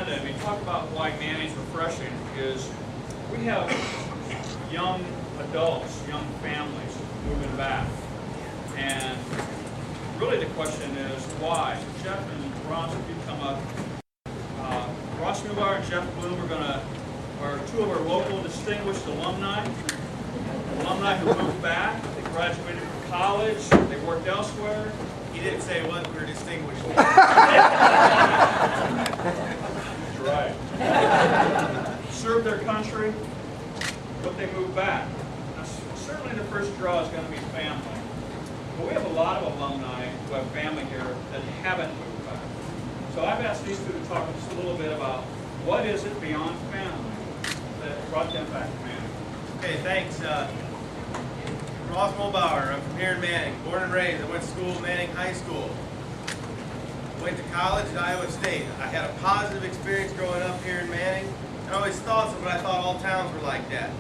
agenda, and we talk about why Manning's refreshing, is we have young adults, young families moving back. And really the question is why? Jeff and Ross, if you come up. Ross Newbar and Jeff Bloom are two of our local distinguished alumni who moved back. They graduated from college, they worked elsewhere. He didn't say what we're distinguished. That's right. Served their country, but they moved back. Now, certainly the first draw is going to be family. But we have a lot of alumni who have family here that haven't moved back. So I've asked these two to talk just a little bit about what is it beyond family that brought them back to Manning. Okay, thanks. Ross Mulbauer. I'm from here in Manning, born and raised. I went to school at Manning High School. Went to college at Iowa State. I had a positive experience growing up here in Manning. I always thought so, but I thought all towns were like that.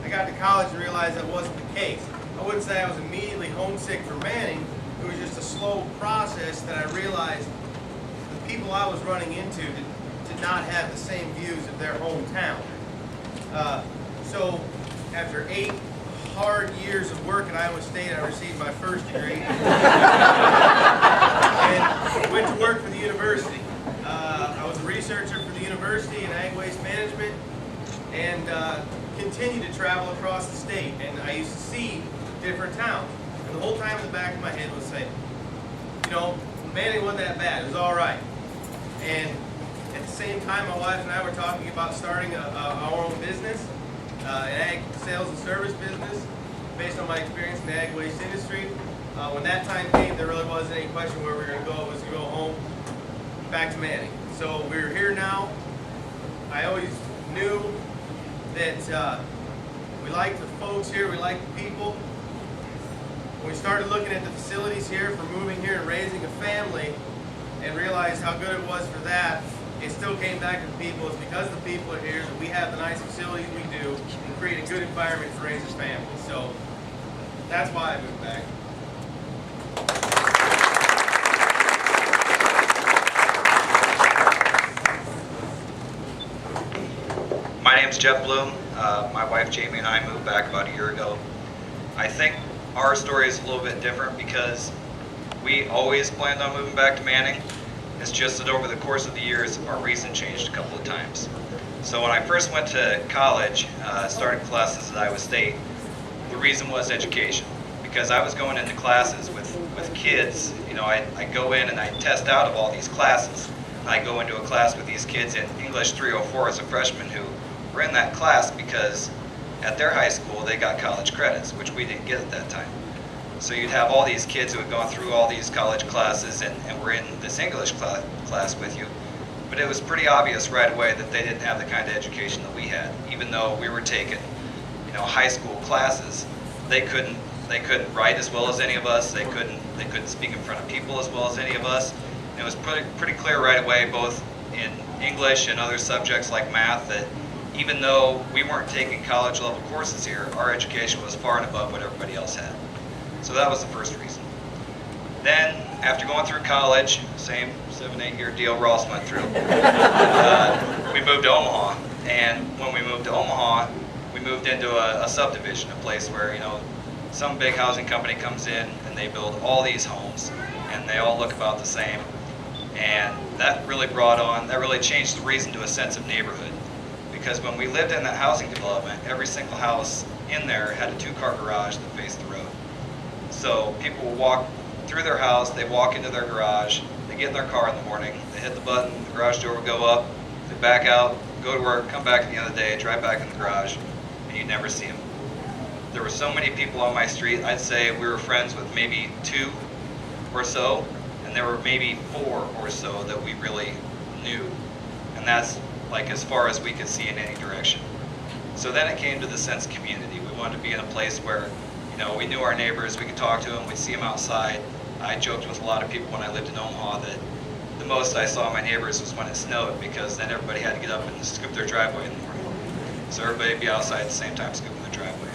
I got to college and realized that wasn't the case. I wouldn't say I was immediately homesick for Manning. It was just a slow process that I realized the people I was running into did not have the same views of their hometown. So after 8 hard years of work at Iowa State, I received my first degree and went to work for the university. I was a researcher for the university in ag waste management and continued to travel across the state. And I used to see different towns. And the whole time in the back of my head was saying, you know, Manning wasn't that bad. It was all right. And at the same time, my wife and I were talking about starting our own business, an ag sales and service business, based on my experience in the ag waste industry. When that time came, there really wasn't any question where we were going to go. It was to go home, back to Manning. So we're here now. I always knew that we liked the folks here, we liked the people. When we started looking at the facilities here for moving here and raising a family and realized how good it was for that, it still came back to the people. It's because the people are here that we have the nice facilities we do and create a good environment to raise a family. So that's why I moved back. My name's Jeff Bloom. My wife Jamie and I moved back about a year ago. I think our story is a little bit different because we always planned on moving back to Manning. It's just that over the course of the years, our reason changed a couple of times. So when I first went to college, started classes at Iowa State, the reason was education. Because I was going into classes with kids, you know, I go in and I test out of all these classes. I go into a class with these kids in English 304 as a freshman who were in that class because at their high school they got college credits, which we didn't get at that time. So you'd have all these kids who had gone through all these college classes and were in this English class with you. But it was pretty obvious right away that they didn't have the kind of education that we had. Even though we were taking, you know, high school classes, they couldn't write as well as any of us. They couldn't speak in front of people as well as any of us. And it was pretty clear right away, both in English and other subjects like math, that even though we weren't taking college level courses here, our education was far and above what everybody else had. So that was the first reason. Then, after going through college, same 7-8 year deal Ross went through, we moved to Omaha. And when we moved to Omaha, we moved into a subdivision, a place where, you know, some big housing company comes in and they build all these homes, and they all look about the same. And that really changed the reason to a sense of neighborhood. Because when we lived in that housing development, every single house in there had a 2-car garage that faced the road. So people will walk through their house, they walk into their garage, they get in their car in the morning, they hit the button, the garage door will go up, they back out, go to work, come back at the end of the day, drive back in the garage, and you'd never see them. There were so many people on my street, I'd say we were friends with maybe 2 or so, and there were maybe 4 or so that we really knew. And that's like as far as we could see in any direction. So then it came to the sense of community. We wanted to be in a place where, you know, we knew our neighbors, we could talk to them, we'd see them outside. I joked with a lot of people when I lived in Omaha that the most I saw my neighbors was when it snowed, because then everybody had to get up and scoop their driveway in the morning. So everybody would be outside at the same time scooping their driveway.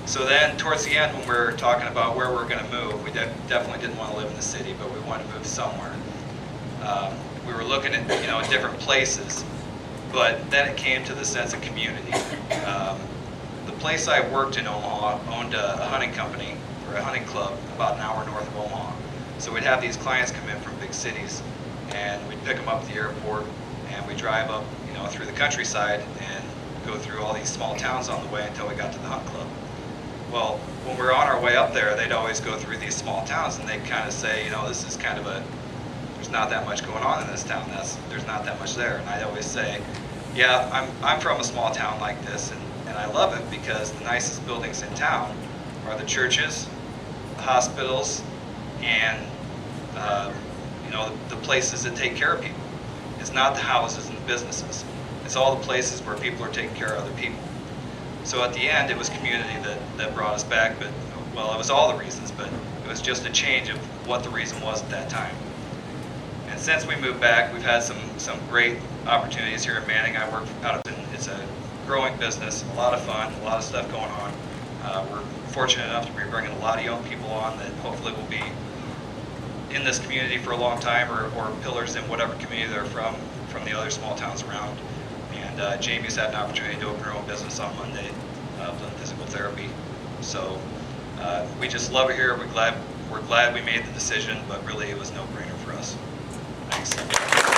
So then towards the end, when we were talking about where we were going to move, we definitely didn't want to live in the city, but we wanted to move somewhere. we were looking at, different places, but then it came to the sense of community. The place I worked in Omaha owned a hunting company, or a hunting club, about an hour north of Omaha. So we'd have these clients come in from big cities, and we'd pick them up at the airport, and we'd drive up, through the countryside and go through all these small towns on the way until we got to the hunt club. Well, when we were on our way up there, they'd always go through these small towns, and they'd kind of say, this is kind of there's not that much going on in this town. There's not that much there. And I'd always say, yeah, I'm from a small town like this, and I love it because the nicest buildings in town are the churches, the hospitals, and the places that take care of people. It's not the houses and the businesses. It's all the places where people are taking care of other people. So at the end, it was community that brought us back, but, well, it was all the reasons, but it was just a change of what the reason was at that time. And since we moved back, we've had some great opportunities here in Manning. I work out of it's a growing business, a lot of fun, a lot of stuff going on. We're fortunate enough to be bringing a lot of young people on that hopefully will be in this community for a long time, or pillars in whatever community they're from the other small towns around. And Jamie's had an opportunity to open her own business on Monday, doing physical therapy. So we just love it here. We're glad we made the decision, but really it was no brainer for us. Thanks.